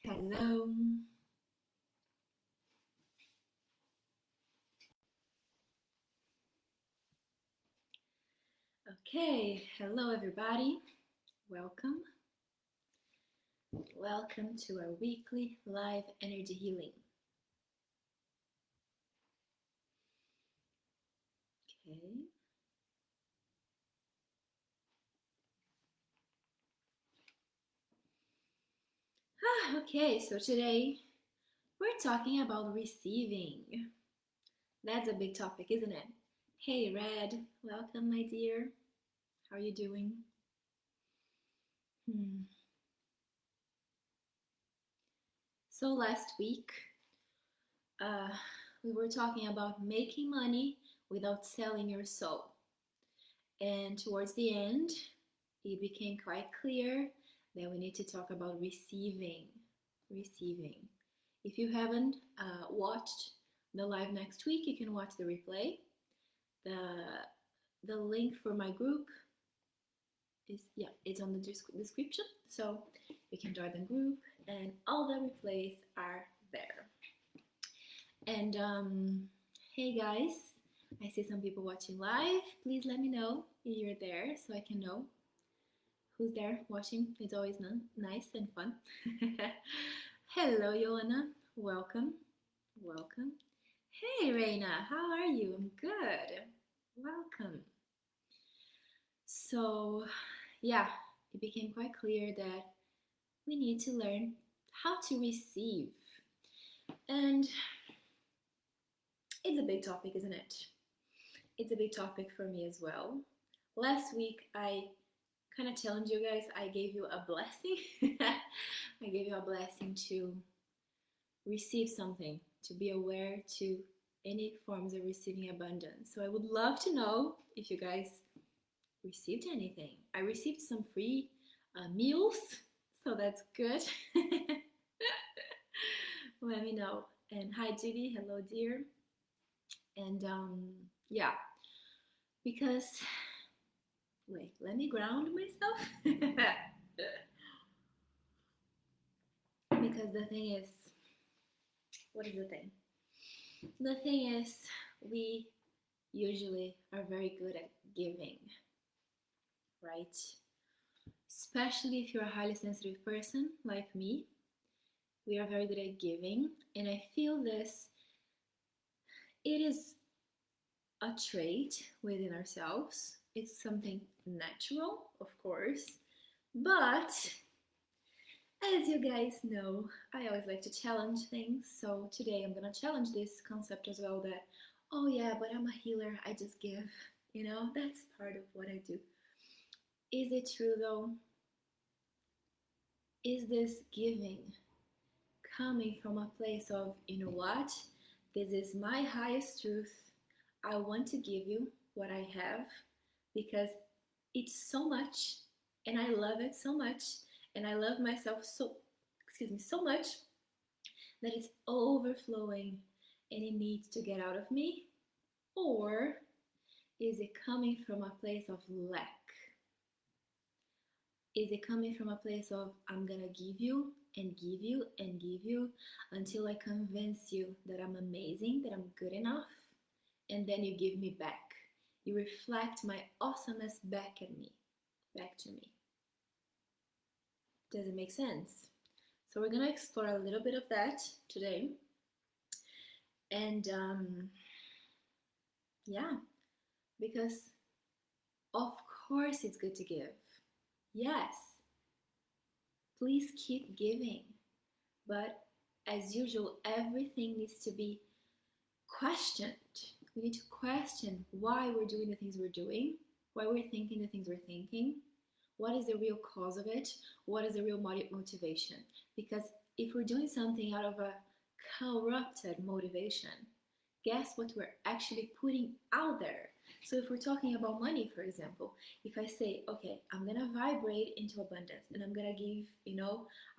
Hello. Okay, hello everybody. Welcome. Welcome to our weekly live energy healing. Okay. Okay, so today we're talking about receiving. That's a big topic, isn't it? Hey, Red. Welcome, my dear. How are you doing? Hmm. So last week, uh, we were talking about making money without selling your soul. And towards the end, it became quite clear that we need to talk about receiving. Receiving. If you haven't watched the live next week, you can watch the replay. The link for my group it's on the description, so you can join the group, and all the replays are there. And hey guys, I see some people watching live. Please let me know if you're there so I can know who's there watching. It's always nice and fun. Hello, Joanna. Welcome. Welcome. Hey, Reina. How are you? I'm good. Welcome. So, yeah, it became quite clear that we need to learn how to receive. And it's a big topic, isn't it? It's a big topic for me as well. Last week, I kind of challenged you guys. I gave you a blessing. I gave you a blessing to receive something, to be aware to any forms of receiving abundance. So I would love to know if you guys received anything. I received some free meals, so that's good. Let me know. And hi, Judy. Hello, dear. And yeah, because wait, let me ground myself. Because the thing is, what is the thing? The thing is, we usually are very good at giving, right? Especially if you're a highly sensitive person like me, we are very good at giving. And I feel this, it is a trait within ourselves. It's something natural, of course, but as you guys know, I always like to challenge things. So today I'm gonna challenge this concept as well that, oh yeah, but I'm a healer, I just give. That's part of what I do. Is it true though? Is this giving coming from a place of, you know what? This is my highest truth. I want to give you what I have because it's so much and I love it so much and I love myself so much that it's overflowing and it needs to get out of me? Or is it coming from a place of lack? Is it coming from a place of I'm gonna give you and give you and give you until I convince you that I'm amazing, that I'm good enough, and then you give me back? You reflect my awesomeness back at me, back to me. Does it make sense? So we're gonna explore a little bit of that today. And yeah, because of course it's good to give. Yes, please keep giving. But as usual, everything needs to be questioned. We need to question why we're doing the things we're doing, why we're thinking the things we're thinking. What is the real cause of it? What is the real motivation? Because if we're doing something out of a corrupted motivation, guess what we're actually putting out there? So if we're talking about money, for example, if I say, okay, I'm gonna vibrate into abundance and I'm gonna give,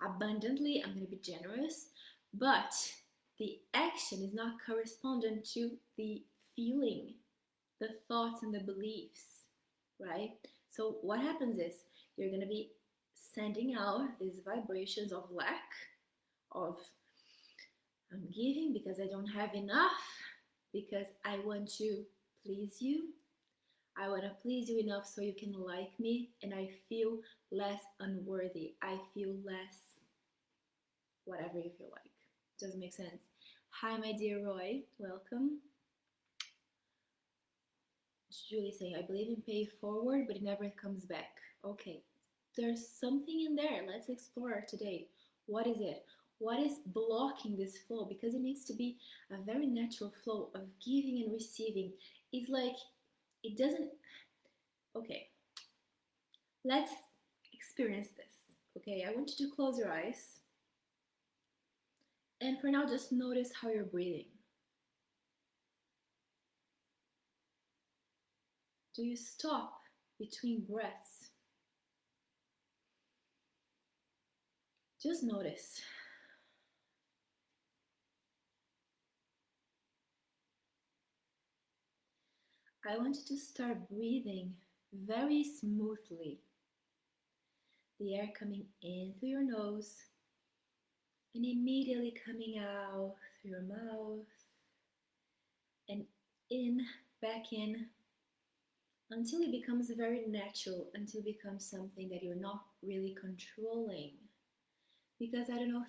abundantly, I'm gonna be generous, but the action is not correspondent to the feeling, the thoughts and the beliefs, right? So what happens is you're gonna be sending out these vibrations of lack, of I'm giving because I don't have enough, because I want to please you. I want to please you enough so you can like me, and I feel less unworthy. I feel less whatever you feel like. Doesn't make sense. Hi, my dear Roy. Welcome. Julie saying, I believe in pay forward, but it never comes back. Okay, there's something in there. Let's explore today. What is it? What is blocking this flow? Because it needs to be a very natural flow of giving and receiving. It's like it doesn't. Okay, let's experience this. Okay, I want you to close your eyes. And for now, just notice how you're breathing. Do you stop between breaths? Just notice. I want you to start breathing very smoothly. The air coming in through your nose and immediately coming out through your mouth and in, back in, until it becomes very natural, until it becomes something that you're not really controlling. Because I don't know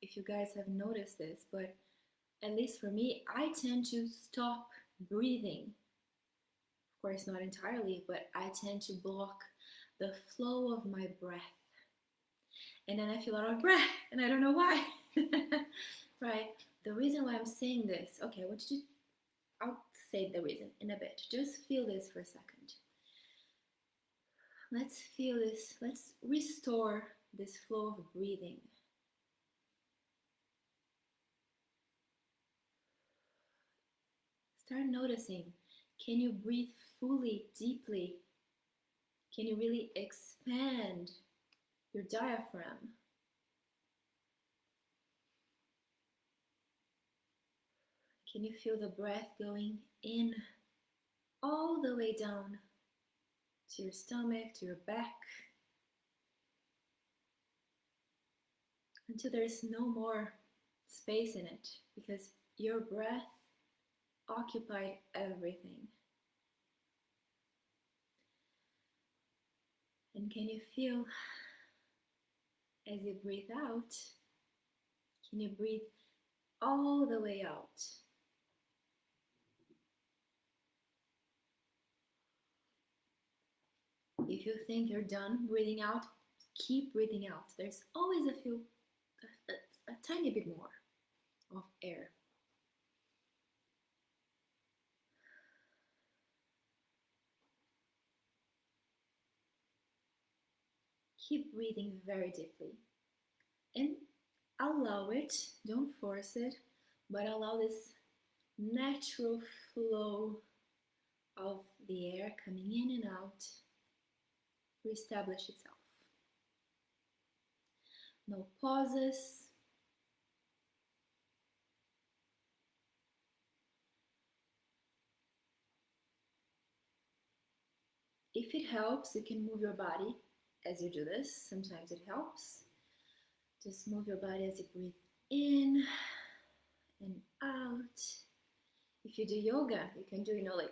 if you guys have noticed this, but at least for me, I tend to stop breathing. Of course, not entirely, but I tend to block the flow of my breath. And then I feel out of breath, and I don't know why. Right? The reason why I'm saying this, okay, I'll say the reason in a bit. Just feel this for a second. Let's feel this. Let's restore this flow of breathing. Start noticing. Can you breathe fully, deeply? Can you really expand your diaphragm? Can you feel the breath going in all the way down to your stomach, to your back, until there's no more space in it, because your breath occupied everything. And can you feel as you breathe out, can you breathe all the way out? If you think you're done breathing out, keep breathing out. There's always a tiny bit more of air. Keep breathing very deeply. And allow it, don't force it, but allow this natural flow of the air coming in and out to establish itself. No pauses. If it helps, you can move your body as you do this. Sometimes it helps. Just move your body as you breathe in and out. If you do yoga, you can do, like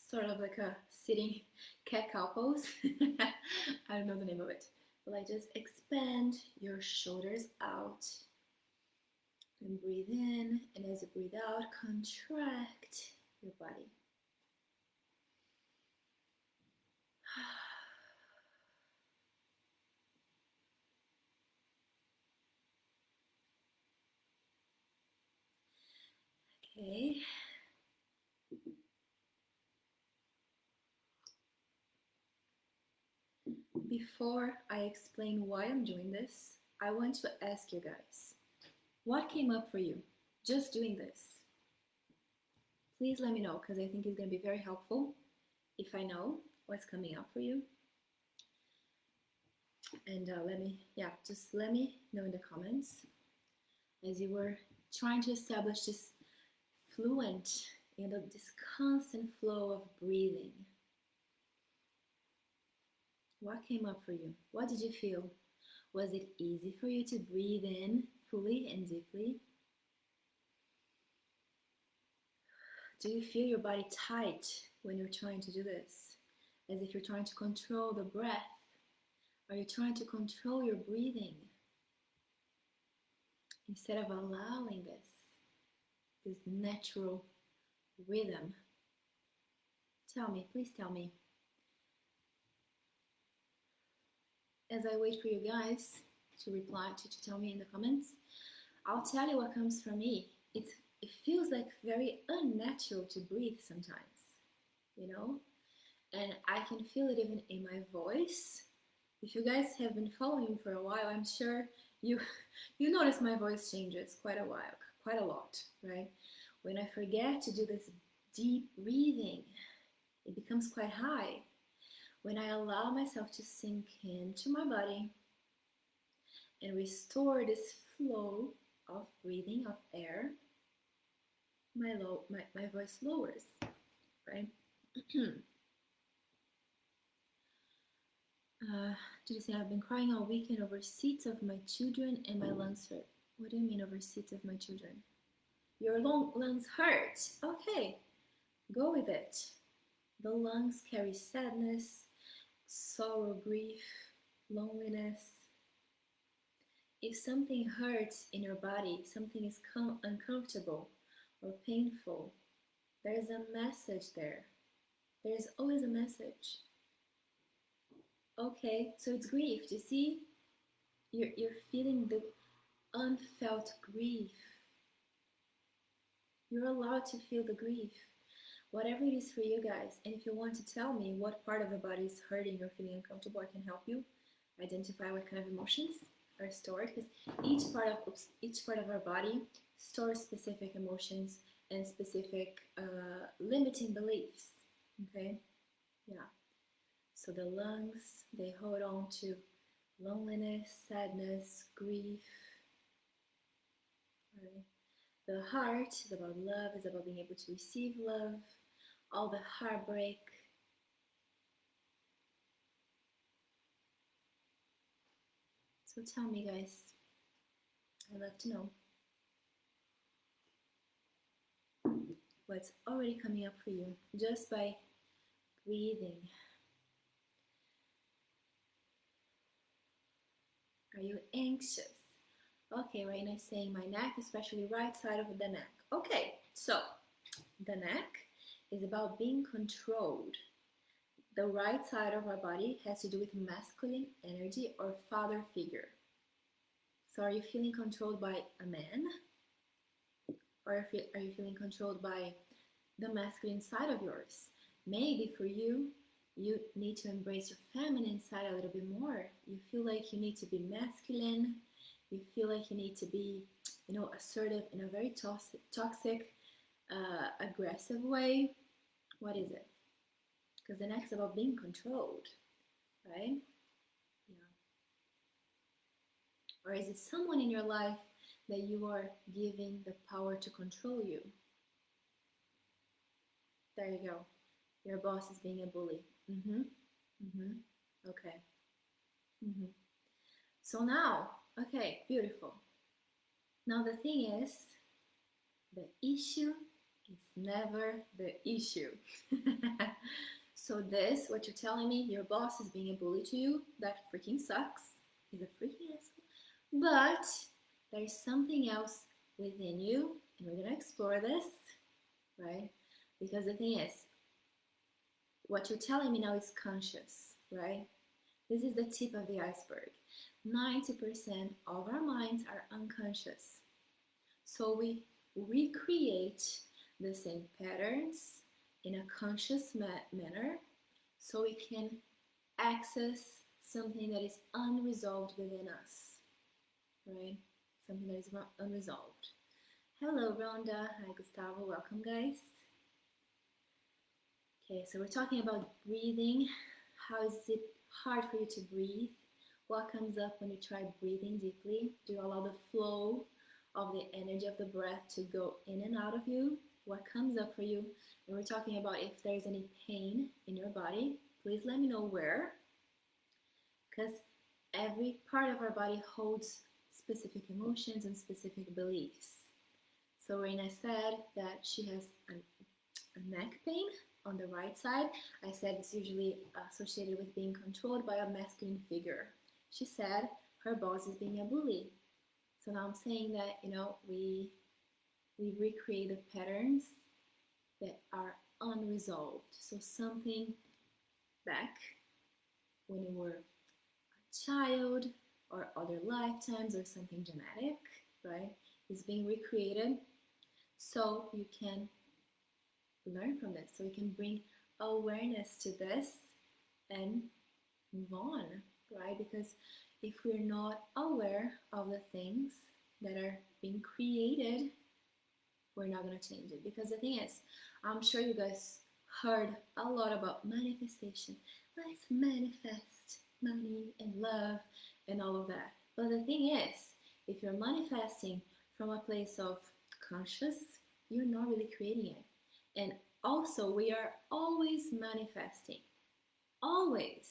sort of like a sitting cat-cow pose. I don't know the name of it. But like just expand your shoulders out and breathe in. And as you breathe out, contract your body. Okay. Before I explain why I'm doing this, I want to ask you guys, what came up for you just doing this? Please let me know, because I think it's going to be very helpful if I know what's coming up for you. And just let me know in the comments as you were trying to establish this fluent, this constant flow of breathing. What came up for you? What did you feel? Was it easy for you to breathe in fully and deeply? Do you feel your body tight when you're trying to do this? As if you're trying to control the breath? Are you trying to control your breathing instead of allowing this natural rhythm? Tell me, please tell me. As I wait for you guys to reply, to tell me in the comments, I'll tell you what comes from me. It feels like very unnatural to breathe sometimes, you know? And I can feel it even in my voice. If you guys have been following me for a while, I'm sure you you notice my voice changes quite a lot, right? When I forget to do this deep breathing, it becomes quite high. When I allow myself to sink into my body and restore this flow of breathing, of air, my voice lowers, right? Did you say I've been crying all weekend over seats of my children and my lungs hurt? What do you mean over seats of my children? Your lungs hurt. Okay, go with it. The lungs carry sadness, sorrow, grief, loneliness. If something hurts in your body, something is uncomfortable or painful, there's a message there. There's always a message. Okay, so it's grief. Do you see? You're feeling the unfelt grief. You're allowed to feel the grief, whatever it is for you guys. And if you want to tell me what part of the body is hurting or feeling uncomfortable, I can help you identify what kind of emotions are stored, because each part of our body stores specific emotions and specific limiting beliefs. Okay, yeah. So the lungs, they hold on to loneliness, sadness, grief. Right? The heart is about love, is about being able to receive love, all the heartbreak. So tell me, guys, I'd love to know what's already coming up for you just by breathing. Are you anxious? Okay, right now saying my neck, especially right side of the neck. Okay, so the neck is about being controlled. The right side of our body has to do with masculine energy or father figure. So are you feeling controlled by a man? Or are you feeling controlled by the masculine side of yours? Maybe for you, you need to embrace your feminine side a little bit more. You feel like you need to be masculine. You feel like you need to be, assertive in a very toxic, aggressive way. What is it? Because the next is about being controlled, right? Yeah. Or is it someone in your life that you are giving the power to control you? There you go. Your boss is being a bully. Okay. So now, okay, beautiful. Now the thing is, the issue is never the issue. So this, what you're telling me, your boss is being a bully to you, that freaking sucks. He's a freaking asshole. But there's something else within you, and we're gonna explore this, right? Because the thing is, what you're telling me now is conscious, right? This is the tip of the iceberg. 90% of our minds are unconscious. So we recreate the same patterns in a conscious manner so we can access something that is unresolved within us, right? Something that is unresolved. Hello, Rhonda. Hi, Gustavo. Welcome, guys. Okay, so we're talking about breathing. How is it hard for you to breathe? What comes up when you try breathing deeply? Do you allow the flow of the energy of the breath to go in and out of you? What comes up for you? And we're talking about if there's any pain in your body, please let me know where. because every part of our body holds specific emotions and specific beliefs. So Reina said that she has a neck pain on the right side. I said it's usually associated with being controlled by a masculine figure. She said her boss is being a bully. So now I'm saying that, we recreate the patterns that are unresolved. So something back when you were a child or other lifetimes or something genetic, right, is being recreated, so you can learn from this, so you can bring awareness to this and move on, right? Because if we're not aware of the things that are being created, we're not going to change it. Because the thing is, I'm sure you guys heard a lot about manifestation. Let's manifest money and love and all of that. But the thing is, if you're manifesting from a place of conscious, you're not really creating it. And also, we are always manifesting. Always.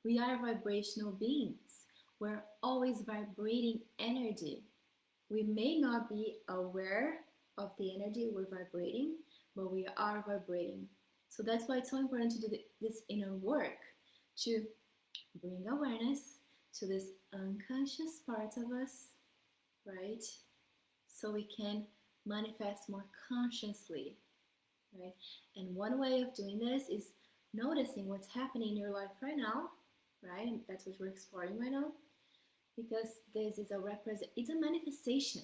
We are vibrational beings. We're always vibrating energy. We may not be aware of the energy we're vibrating, but we are vibrating. So that's why it's so important to do this inner work, to bring awareness to this unconscious part of us, right? So we can manifest more consciously, right? And one way of doing this is noticing what's happening in your life right now, right? And that's what we're exploring right now, because this is it's a manifestation.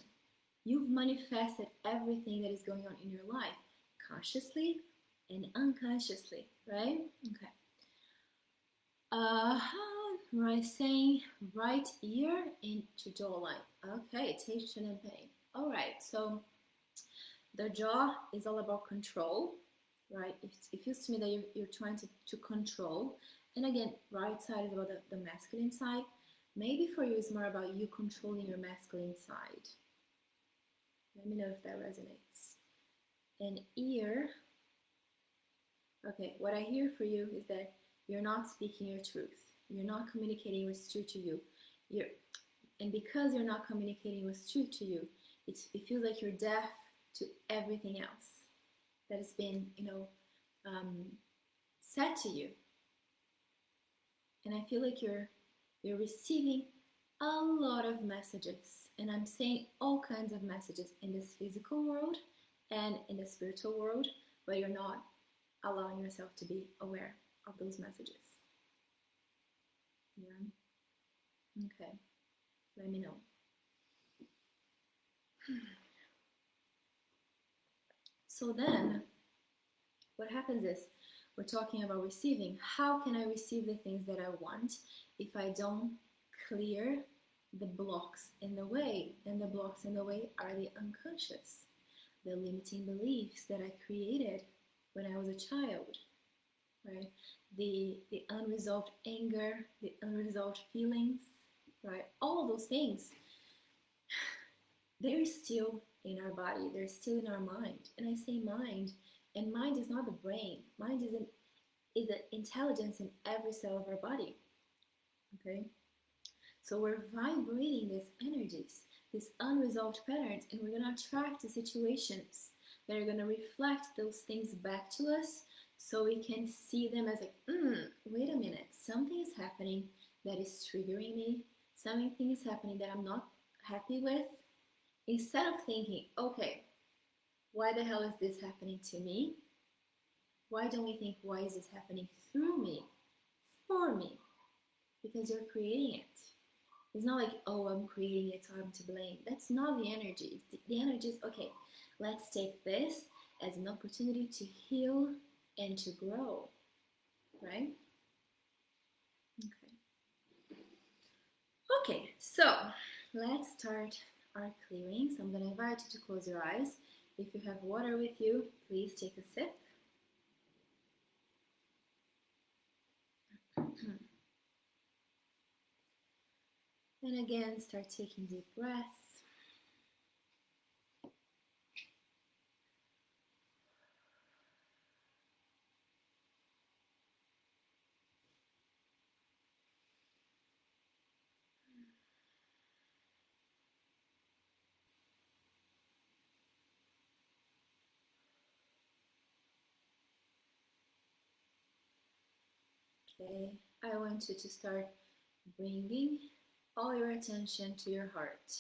You've manifested everything that is going on in your life, consciously and unconsciously, right? Okay. Right, saying right ear into jawline. Okay, tension and pain. All right, so the jaw is all about control, right? It feels to me that you're trying to control. And again, right side is about the masculine side. Maybe for you it's more about you controlling your masculine side. Let me know if that resonates. And ear, okay, what I hear for you is that you're not speaking your truth. You're not communicating what's true to you. And because you're not communicating what's true to you, it feels like you're deaf to everything else that has been, said to you. And I feel like you're receiving a lot of messages, and I'm saying all kinds of messages in this physical world and in the spiritual world, but you're not allowing yourself to be aware of those messages. Yeah. Okay. Let me know. So then, what happens is, we're talking about receiving. How can I receive the things that I want if I don't clear the blocks in the way? And the blocks in the way are the unconscious, the limiting beliefs that I created when I was a child, right? The unresolved anger, the unresolved feelings, right? All those things, they're still in our body, they're still in our mind. And I say mind, and mind is not the brain. Mind is the intelligence in every cell of our body. Okay? So we're vibrating these energies, these unresolved patterns, and we're gonna attract the situations that are gonna reflect those things back to us, so we can see them as like, wait a minute, something is happening that is triggering me, something is happening that I'm not happy with. Instead of thinking, okay, why the hell is this happening to me? Why don't we think, why is this happening through me, for me? Because you're creating it. It's not like, oh, I'm creating it, so I'm to blame. That's not the energy. The energy is, okay, let's take this as an opportunity to heal and to grow, right? Okay, so let's start our clearing. So I'm going to invite you to close your eyes. If you have water with you, please take a sip. And again, start taking deep breaths. Okay, I want you to start bringing all your attention to your heart.